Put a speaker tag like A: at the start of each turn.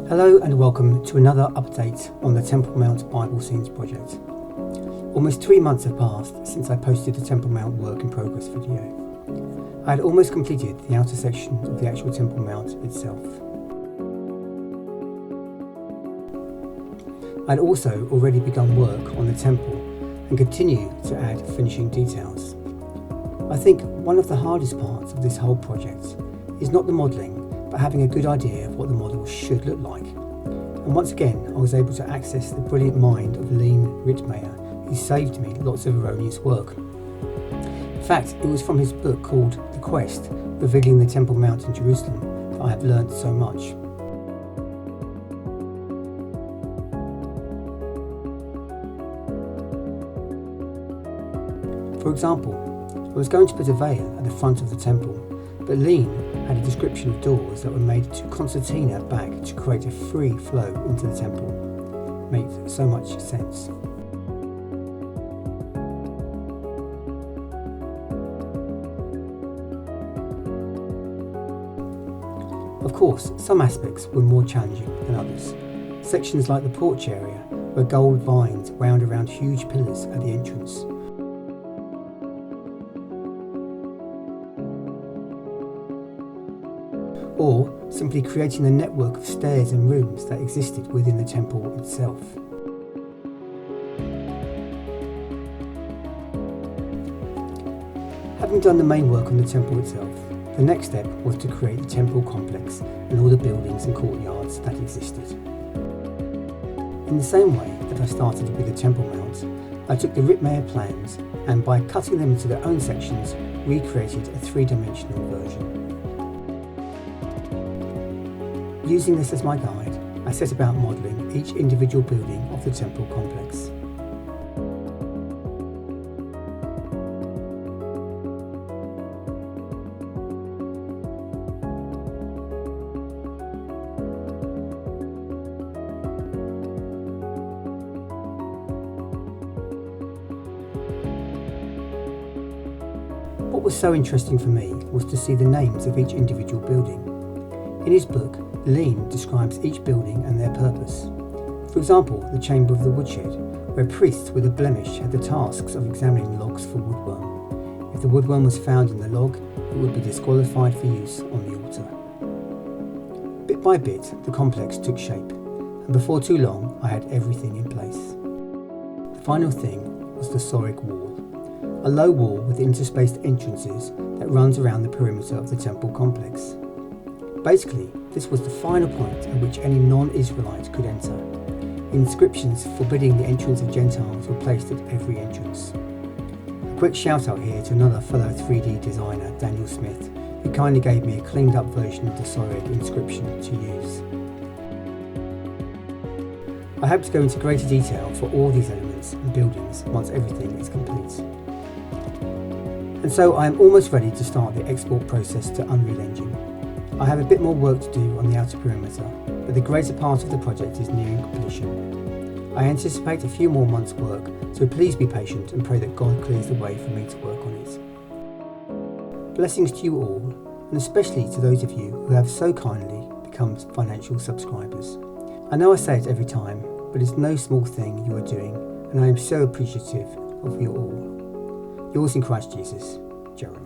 A: Hello and welcome to another update on the Temple Mount Bible Scenes project. Almost 3 months have passed since I posted the Temple Mount work in progress video. I had almost completed the outer section of the actual Temple Mount itself. I had also already begun work on the temple and continue to add finishing details. I think one of the hardest parts of this whole project is not the modelling, but having a good idea of what the model should look like. And once again, I was able to access the brilliant mind of Leen Ritmeyer, who saved me lots of erroneous work. In fact, it was from his book called The Quest, revealing the Temple Mount in Jerusalem, that I have learned so much. For example, I was going to put a veil at the front of the temple, but Leen had a description of doors that were made to concertina back to create a free flow into the temple. It made so much sense. Of course, some aspects were more challenging than others. Sections like the porch area, where gold vines wound around huge pillars at the entrance. Or simply creating a network of stairs and rooms that existed within the temple itself. Having done the main work on the temple itself, the next step was to create the temple complex and all the buildings and courtyards that existed. In the same way that I started with the Temple Mount, I took the Ritmeyer plans and by cutting them into their own sections, recreated a three-dimensional version. Using this as my guide, I set about modelling each individual building of the temple complex. What was so interesting for me was to see the names of each individual building. In his book, Leen describes each building and their purpose. For example, the chamber of the Woodshed, where priests with a blemish had the tasks of examining logs for woodworm. If the woodworm was found in the log, it would be disqualified for use on the altar. Bit by bit, the complex took shape, and before too long, I had everything in place. The final thing was the Soric wall, a low wall with interspaced entrances that runs around the perimeter of the temple complex. Basically, this was the final point at which any non-Israelite could enter. Inscriptions forbidding the entrance of Gentiles were placed at every entrance. A quick shout out here to another fellow 3D designer, Daniel Smith, who kindly gave me a cleaned up version of the Soric inscription to use. I hope to go into greater detail for all these elements and buildings once everything is complete. And so I am almost ready to start the export process to Unreal Engine. I have a bit more work to do on the outer perimeter, but the greater part of the project is nearing completion. I anticipate a few more months' work, so please be patient and pray that God clears the way for me to work on it. Blessings to you all, and especially to those of you who have so kindly become financial subscribers. I know I say it every time, but it's no small thing you are doing, and I am so appreciative of you all. Yours in Christ Jesus, Jeremy.